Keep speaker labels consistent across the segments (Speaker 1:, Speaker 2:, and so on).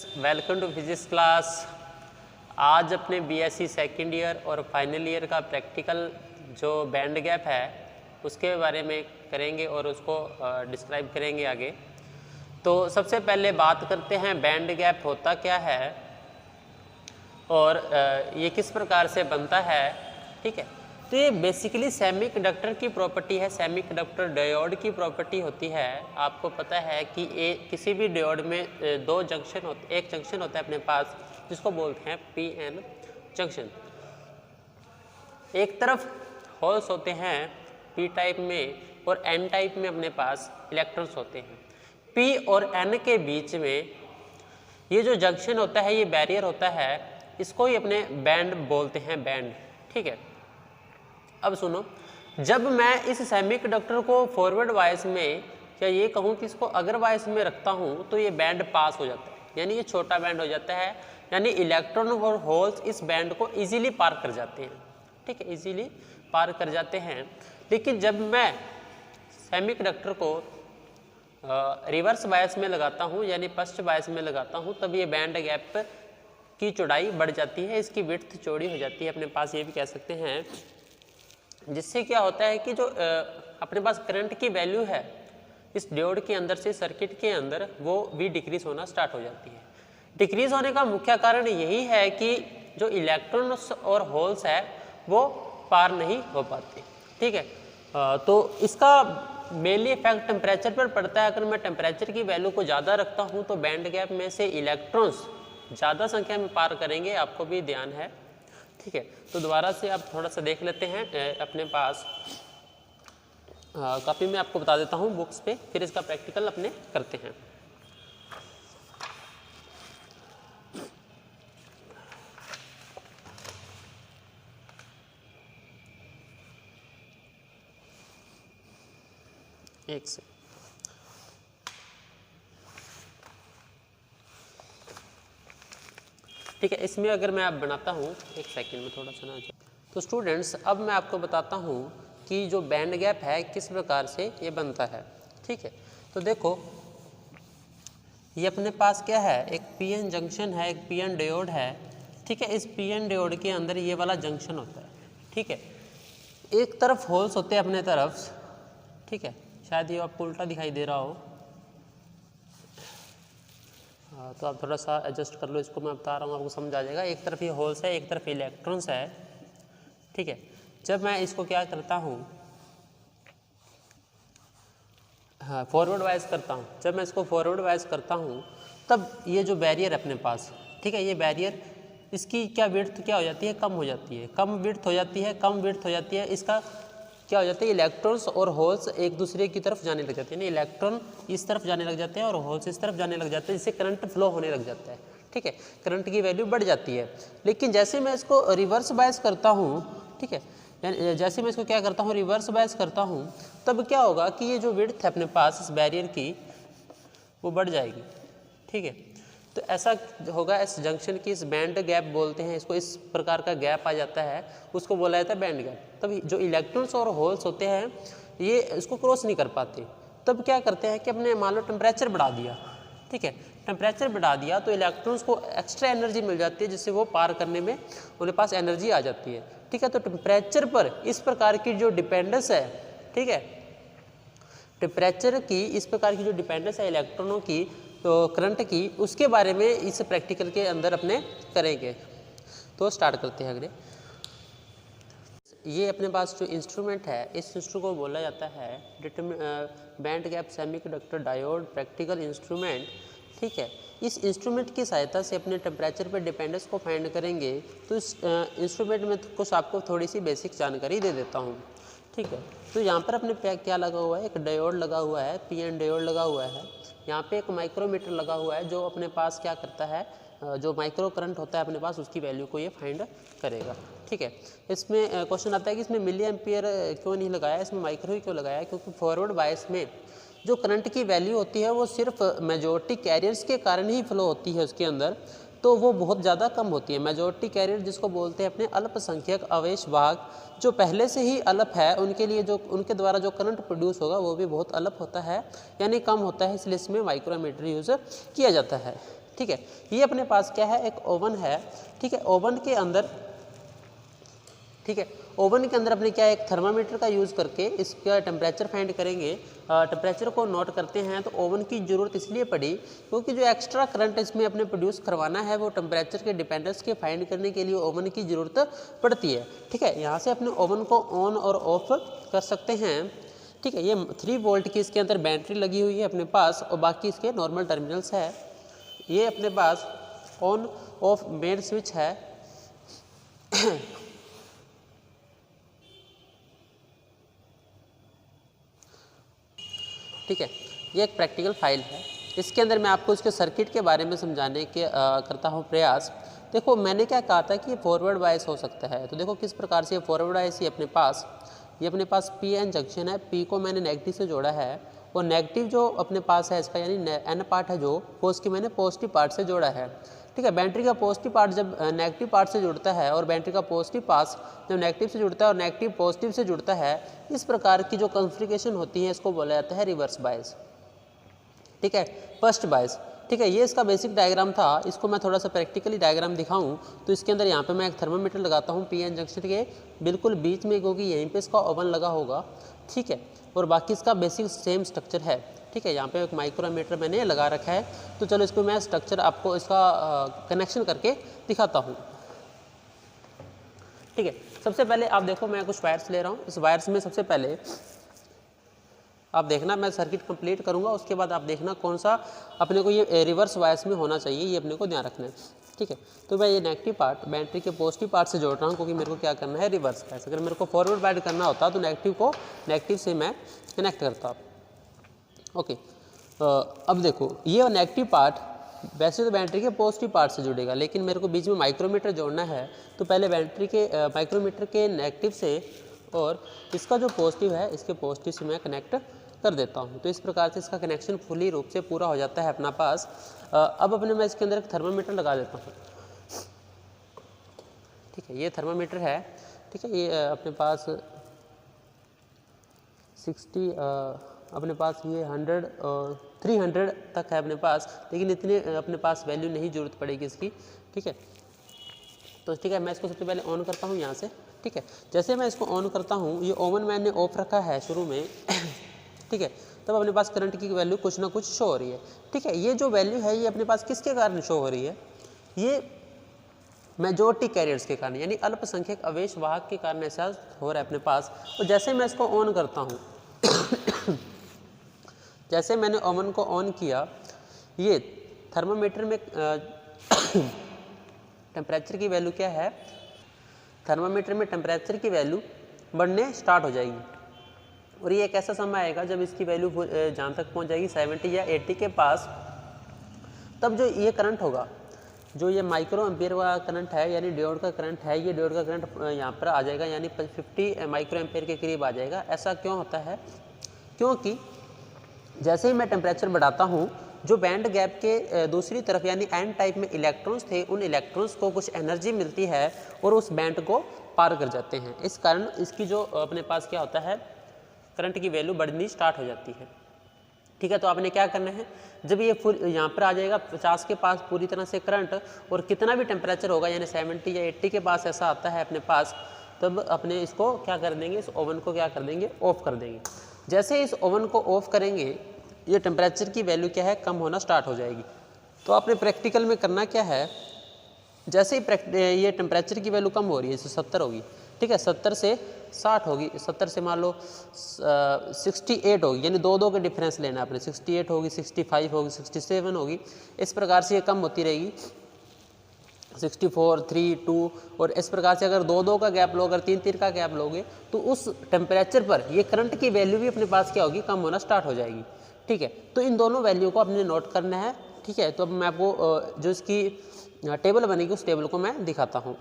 Speaker 1: Welcome to physics class. आज अपने BSc second year और फाइनल ईयर का प्रैक्टिकल जो बैंड गैप है उसके बारे में करेंगे और उसको डिस्क्राइब करेंगे आगे। तो सबसे पहले बात करते हैं बैंड गैप होता क्या है और ये किस प्रकार से बनता है। ठीक है, तो ये बेसिकली सेमीकंडक्टर की प्रॉपर्टी है, सेमीकंडक्टर डायोड की प्रॉपर्टी होती है। आपको पता है कि किसी भी डायोड में दो जंक्शन होते, एक जंक्शन होता है अपने पास जिसको बोलते हैं पी एन जंक्शन। एक तरफ होल्स होते हैं पी टाइप में और एन टाइप में अपने पास इलेक्ट्रॉन्स होते हैं। पी और एन के बीच में ये जो जंक्शन होता है, ये बैरियर होता है, इसको ही अपने बैंड बोलते हैं, बैंड। ठीक है, अब सुनो, जब मैं इस सेमीकंडक्टर को फॉरवर्ड वाइस में या ये कहूँ कि इसको अगर वाइस में रखता हूँ तो ये बैंड पास हो जाता है, यानी ये छोटा बैंड हो जाता है, यानी इलेक्ट्रॉन और होल्स इस बैंड को इजीली पार कर जाते हैं। ठीक है, इजीली पार कर जाते हैं। लेकिन जब मैं सेमीकंडक्टर को रिवर्स बायस में लगाता हूँ यानी फर्स्ट बायस में लगाता हूँ, तब ये बैंड गैप की चौड़ाई बढ़ जाती है, इसकी विड्थ चौड़ी हो जाती है अपने पास, ये भी कह सकते हैं। जिससे क्या होता है कि जो अपने पास करंट की वैल्यू है इस डायोड के अंदर से सर्किट के अंदर, वो भी डिक्रीज होना स्टार्ट हो जाती है। डिक्रीज होने का मुख्य कारण यही है कि जो इलेक्ट्रॉन्स और होल्स है वो पार नहीं हो पाते। ठीक है, तो इसका मेनली इफेक्ट टेम्परेचर पर पड़ता है। अगर मैं टेम्परेचर की वैल्यू को ज़्यादा रखता हूँ तो बैंड गैप में से इलेक्ट्रॉन्स ज़्यादा संख्या में पार करेंगे, आपको भी ध्यान है। ठीक है, तो दोबारा से आप थोड़ा सा देख लेते हैं अपने पास कॉपी में, आपको बता देता हूँ बुक्स पे, फिर इसका प्रैक्टिकल अपने करते हैं। एक से ठीक है, इसमें अगर मैं आप बनाता हूँ, एक सेकंड में थोड़ा सा ना। तो स्टूडेंट्स, अब मैं आपको बताता हूँ कि जो बैंड गैप है किस प्रकार से ये बनता है। ठीक है, तो देखो ये अपने पास क्या है, एक पीएन जंक्शन है, एक पीएन डायोड है। ठीक है, इस पीएन डायोड के अंदर ये वाला जंक्शन होता है। ठीक है, एक तरफ होल्स होते हैं अपने तरफ। ठीक है, शायद ये आपको उल्टा दिखाई दे रहा हो, तो आप थोड़ा सा एडजस्ट कर लो इसको, मैं बता रहा हूँ आपको समझ आ जाएगा। एक तरफ ये होल्स है, एक तरफ इलेक्ट्रॉन्स है। ठीक है, जब मैं इसको क्या करता हूँ, हाँ, फॉरवर्ड वाइज करता हूँ, जब मैं इसको फॉरवर्ड वाइज करता हूँ तब ये जो बैरियर है अपने पास, ठीक है, ये बैरियर, इसकी क्या विड्थ क्या हो जाती है, कम हो जाती है, कम विड्थ हो जाती है, कम विड्थ हो जाती है। इसका क्या हो जाता है, इलेक्ट्रॉन्स और होल्स एक दूसरे की तरफ जाने लग जाते हैं, इलेक्ट्रॉन इस तरफ जाने लग जाते हैं और होल्स इस तरफ जाने लग जाते हैं, जिससे करंट फ्लो होने लग जाता है। ठीक है, करंट की वैल्यू बढ़ जाती है। लेकिन जैसे मैं इसको रिवर्स बायस करता हूँ, ठीक है, जैसे मैं इसको क्या करता हूँ, रिवर्स बायस करता हूँ, तब क्या होगा कि ये जो विड्थ है अपने पास इस बैरियर की वो बढ़ जाएगी। ठीक है, तो ऐसा होगा इस जंक्शन की, इस बैंड गैप बोलते हैं इसको, इस प्रकार का गैप आ जाता है, उसको बोला जाता है बैंड गैप। तब जो इलेक्ट्रॉन्स और होल्स होते हैं ये इसको क्रॉस नहीं कर पाते, तब क्या करते हैं कि अपने मान लो टेम्परेचर बढ़ा दिया। ठीक है, टेम्परेचर बढ़ा दिया तो इलेक्ट्रॉन्स को एक्स्ट्रा एनर्जी मिल जाती है, जिससे वो पार करने में उनके पास एनर्जी आ जाती है। ठीक है, तो टेम्परेचर पर इस प्रकार की जो डिपेंडेंस है, ठीक है, टेम्परेचर की इस प्रकार की जो डिपेंडेंस है इलेक्ट्रॉनों की, तो करंट की, उसके बारे में इस प्रैक्टिकल के अंदर अपने करेंगे। तो स्टार्ट करते हैं अगले। ये अपने पास जो इंस्ट्रूमेंट है, इस इंस्ट्रूमेंट को बोला जाता है band gap semiconductor diode practical instrument. ठीक है, इस इंस्ट्रूमेंट की सहायता से अपने टेम्परेचर पर डिपेंडेंस को फाइंड करेंगे। तो इस इंस्ट्रूमेंट में कुछ आपको थोड़ी सी बेसिक जानकारी दे देता हूँ। ठीक है, तो यहाँ पर अपने पे क्या लगा हुआ है, एक डायोड लगा हुआ है, पीएन डायोड लगा हुआ है। यहाँ पे एक माइक्रोमीटर लगा हुआ है जो अपने पास क्या करता है, जो माइक्रो करंट होता है अपने पास उसकी वैल्यू को ये फाइंड करेगा। ठीक है, इसमें क्वेश्चन आता है कि इसमें मिली एम्पियर क्यों नहीं लगाया, इसमें माइक्रो ही क्यों लगाया, क्योंकि फॉरवर्ड बायस में जो करंट की वैल्यू होती है वो सिर्फ मेजॉरिटी कैरियर्स के कारण ही फ्लो होती है उसके अंदर, तो वो बहुत ज़्यादा कम होती है। मेजॉरिटी कैरियर जिसको बोलते हैं अपने अल्पसंख्यक आवेश भाग, जो पहले से ही अल्प है, उनके लिए जो उनके द्वारा जो करंट प्रोड्यूस होगा वो भी बहुत अल्प होता है, यानी कम होता है, इसलिए इसमें माइक्रोमीटर यूज़ किया जाता है। ठीक है। ये अपने पास क्या है, एक ओवन है, ठीक है। ओवन के अंदर, ठीक है, ओवन के अंदर अपने क्या है, एक थर्मामीटर का यूज़ करके इसका टेम्परेचर फाइंड करेंगे। टेम्परेचर को नोट करते हैं तो ओवन की ज़रूरत इसलिए पड़ी क्योंकि जो एक्स्ट्रा करंट इसमें अपने प्रोड्यूस करवाना है वो टेम्परेचर के डिपेंडेंस के फाइंड करने के लिए ओवन की ज़रूरत पड़ती है, ठीक है। यहाँ से अपने ओवन को ऑन और ऑफ कर सकते हैं, ठीक है। ये 3 वोल्ट की इसके अंदर बैटरी लगी हुई है अपने पास और बाकी इसके नॉर्मल टर्मिनल्स है। ये अपने pass on off main switch है ठीक है। ये एक प्रैक्टिकल फाइल है, इसके अंदर मैं आपको इसके सर्किट के बारे में समझाने के करता हूँ प्रयास। देखो मैंने क्या कहा था कि ये फॉरवर्ड बायस हो सकता है, तो देखो किस प्रकार से ये फॉरवर्ड बायस, ये अपने पास पी एन जंक्शन है, पी को मैंने नेगेटिव से जोड़ा है और नेगेटिव जो अपने पास है इसका यानी एन पार्ट है जो वो उसकी मैंने पॉजिटिव पार्ट से जोड़ा है, ठीक है। बैटरी का पॉजिटिव पार्ट जब नेगेटिव पार्ट से जुड़ता है और बैटरी का पॉजिटिव पास जब नेगेटिव से जुड़ता है और नेगेटिव पॉजिटिव से जुड़ता है, इस प्रकार की जो कॉन्फ़िगरेशन होती है इसको बोला जाता है रिवर्स बायस, ठीक है, फर्स्ट बायस, ठीक है। ये इसका बेसिक डायग्राम था, इसको मैं थोड़ा सा प्रैक्टिकली डायग्राम दिखाऊं तो इसके अंदर यहाँ पे मैं एक थर्मामीटर लगाता हूँ पी एन जंक्शन के बिल्कुल बीच में, क्योंकि यहीं पे इसका ओवन लगा होगा, ठीक है। और बाकी इसका बेसिक सेम स्ट्रक्चर है, ठीक है। यहाँ पे एक माइक्रोमीटर मैंने लगा रखा है, तो चलो इसको मैं स्ट्रक्चर आपको इसका कनेक्शन करके दिखाता हूँ, ठीक है। सबसे पहले आप देखो मैं कुछ वायर्स ले रहा हूँ, इस वायर्स में सबसे पहले आप देखना, मैं सर्किट कंप्लीट करूँगा उसके बाद आप देखना कौन सा अपने को ये रिवर्स वायर्स में होना चाहिए, ये अपने को ध्यान रखना है, ठीक है। तो मैं ये नेगेटिव पार्ट बैटरी के पॉजिटिव पार्ट से जोड़ रहा हूँ क्योंकि मेरे को क्या करना है, रिवर्स वायर्स। अगर मेरे को फॉरवर्ड बाइट करना होता तो नेगेटिव को नेगेटिव से मैं कनेक्ट करता, ओके। अब देखो ये नेगेटिव पार्ट वैसे तो बैटरी के पॉजिटिव पार्ट से जुड़ेगा, लेकिन मेरे को बीच में माइक्रोमीटर जोड़ना है, तो पहले बैटरी के माइक्रोमीटर के नेगेटिव से और इसका जो पॉजिटिव है इसके पॉजिटिव से मैं कनेक्ट कर देता हूँ। तो इस प्रकार से इसका कनेक्शन फुली रूप से पूरा हो जाता है अपना पास। अब अपने मैं इसके अंदर एक थर्मामीटर लगा देता हूँ, ठीक है। ये थर्मामीटर है, ठीक है। ये अपने पास 60 अपने पास ये 100 300 तक है अपने पास, लेकिन इतने अपने पास वैल्यू नहीं ज़रूरत पड़ेगी इसकी, ठीक है। तो ठीक है, मैं इसको सबसे पहले ऑन करता हूँ यहाँ से, ठीक है। जैसे मैं इसको ऑन करता हूँ, ये ओवन मैंने ऑफ रखा है शुरू में ठीक है, तब अपने पास करंट की वैल्यू कुछ ना कुछ शो हो रही है, ठीक है। ये जो वैल्यू है ये अपने पास किसके कारण शो हो रही है, ये मेजॉरिटी कैरियर्स के कारण यानी अल्पसंख्यक आवेश वाहक के कारण ऐसा हो रहा है अपने पास। और जैसे मैं इसको ऑन करता हूँ जैसे मैंने ओवन को ऑन किया, ये थर्मामीटर में टेम्परेचर की वैल्यू क्या है, थर्मामीटर में टेम्परेचर की वैल्यू बढ़ने स्टार्ट हो जाएगी। और ये एक ऐसा समय आएगा जब इसकी वैल्यू जहाँ तक पहुँच जाएगी 70 या 80 के पास, तब जो ये करंट होगा, जो ये माइक्रो एम्पियर का करंट है यानी डायोड का करंट है, ये डायोड का करंट यहाँ पर आ जाएगा यानी 50 माइक्रो एम्पियर के करीब आ जाएगा। ऐसा क्यों होता है, क्योंकि जैसे ही मैं टेम्परेचर बढ़ाता हूँ, जो बैंड गैप के दूसरी तरफ यानी एन टाइप में इलेक्ट्रॉन्स थे, उन इलेक्ट्रॉन्स को कुछ एनर्जी मिलती है और उस बैंड को पार कर जाते हैं। इस कारण इसकी जो अपने पास क्या होता है, करंट की वैल्यू बढ़नी स्टार्ट हो जाती है, ठीक है। तो आपने क्या करना है, जब ये फुल यहाँ पर आ जाएगा 50 के पास पूरी तरह से करंट और कितना भी टेम्परेचर होगा यानी 70 या 80 के पास ऐसा आता है अपने पास, तब अपने इसको क्या कर देंगे, इस ओवन को क्या कर देंगे, ऑफ कर देंगे। जैसे ही इस ओवन को ऑफ करेंगे, ये टेम्परेचर की वैल्यू क्या है, कम होना स्टार्ट हो जाएगी। तो आपने प्रैक्टिकल में करना क्या है, जैसे ही ये टेम्परेचर की वैल्यू कम हो रही है, जैसे 70 होगी, ठीक है, 70 से 60 होगी, 70 से मान लो 68 होगी, यानी 2 के डिफरेंस लेना आपने, 68 होगी, 65 होगी, 67 होगी, इस प्रकार से ये कम होती रहेगी, 64, 3, 2 और इस प्रकार से अगर 2 का गैप लो, अगर 3 का गैप लोगे, तो उस टेम्परेचर पर ये करंट की वैल्यू भी अपने पास क्या होगी, कम होना स्टार्ट हो जाएगी, ठीक है। तो इन दोनों वैल्यू को आपने नोट करना है, ठीक है। तो अब मैं आपको जो इसकी टेबल बनेगी उस टेबल को मैं दिखाता हूँ।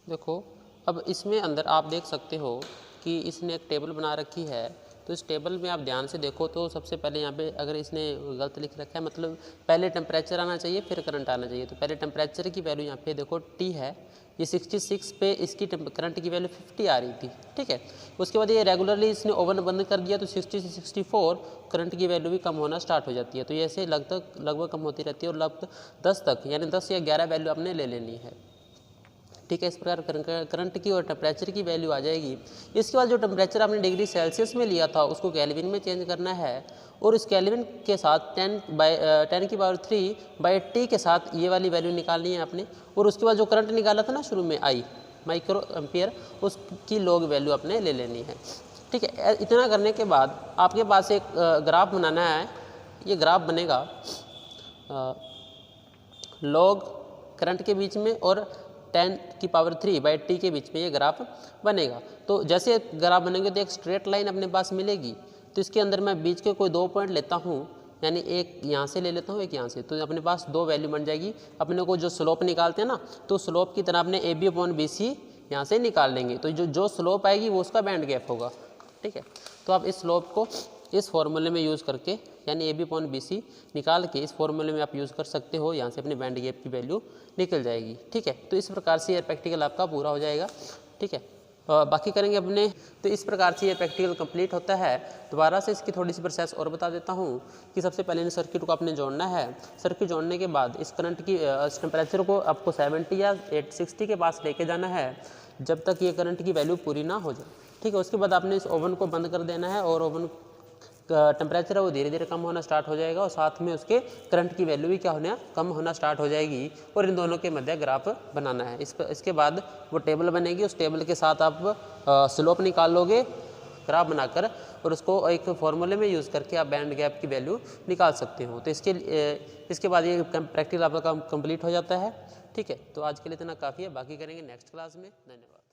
Speaker 1: देखो अब इसमें अंदर आप देख सकते हो कि इसने एक टेबल बना रखी है, तो इस टेबल में आप ध्यान से देखो तो सबसे पहले यहाँ पे अगर इसने गलत लिख रखा है, मतलब पहले टेम्परेचर आना चाहिए फिर करंट आना चाहिए। तो पहले टेम्परेचर की वैल्यू यहाँ पे देखो T है, ये 66 पे इसकी करंट की वैल्यू 50 आ रही थी, ठीक है। उसके बाद ये रेगुलरली इसने ओवन बंद कर दिया तो 60 से 64 करंट की वैल्यू भी कम होना स्टार्ट हो जाती है। तो ये ऐसे लगभग कम होती रहती है और लगभग 10 तक यानी 10 या 11 वैल्यू आपने ले लेनी है, ठीक है। इस प्रकार करंट की और टेम्परेचर की वैल्यू आ जाएगी। इसके बाद जो टेम्परेचर आपने डिग्री सेल्सियस में लिया था उसको केल्विन में चेंज करना है और इस केल्विन के साथ 10⁻³ के साथ ये वाली वैल्यू निकालनी है आपने। और उसके बाद जो करंट निकाला था ना शुरू में I माइक्रो एम्पियर, उसकी लॉग वैल्यू आपने ले लेनी है, ठीक है। इतना करने के बाद आपके पास एक ग्राफ बनाना है। ये ग्राफ बनेगा लॉग करंट के बीच में और 10⁻³ के बीच में ये ग्राफ बनेगा। तो जैसे ग्राफ बनेंगे तो एक स्ट्रेट लाइन अपने पास मिलेगी। तो इसके अंदर मैं बीच के कोई 2 पॉइंट लेता हूँ, यानी एक यहाँ से ले लेता हूँ एक यहाँ से, तो अपने पास 2 वैल्यू बन जाएगी। अपने को जो स्लोप निकालते हैं ना, तो स्लोप की तरह अपने AB/BC यहाँ से निकाल लेंगे। तो जो स्लोप आएगी वो उसका बैंड गैप होगा, ठीक है। तो आप इस स्लोप को इस फॉर्मूले में यूज़ करके यानी AB/BC निकाल के इस फॉर्मूले में आप यूज़ कर सकते हो। यहाँ से अपने बैंड गैप की वैल्यू निकल जाएगी, ठीक है। तो इस प्रकार से ये प्रैक्टिकल आपका पूरा हो जाएगा, ठीक है। बाकी करेंगे अपने। तो इस प्रकार से ये प्रैक्टिकल कंप्लीट होता है। दोबारा से इसकी थोड़ी सी प्रोसेस और बता देता हूँ कि सबसे पहले इन सर्किट को आपने जोड़ना है। सर्किट जोड़ने के बाद इस करंट की टेम्परेचर को आपको 70 या 60 के पास लेके जाना है जब तक ये करंट की वैल्यू पूरी ना हो जाए, ठीक है। उसके बाद आपने इस ओवन को बंद कर देना है और ओवन टेम्परेचर है वो धीरे धीरे कम होना स्टार्ट हो जाएगा और साथ में उसके करंट की वैल्यू भी क्या होना कम होना स्टार्ट हो जाएगी और इन दोनों के मध्य ग्राफ बनाना है। इसके बाद वो टेबल बनेगी, उस टेबल के साथ आप स्लोप निकाल लोगे ग्राफ बनाकर और उसको एक फॉर्मूले में यूज़ करके आप बैंड गैप की वैल्यू निकाल सकते हो। तो इसके बाद ये प्रैक्टिकल आपका काम कंप्लीट हो जाता है, ठीक है। तो आज के लिए इतना काफ़ी है, बाकी करेंगे नेक्स्ट क्लास में। धन्यवाद।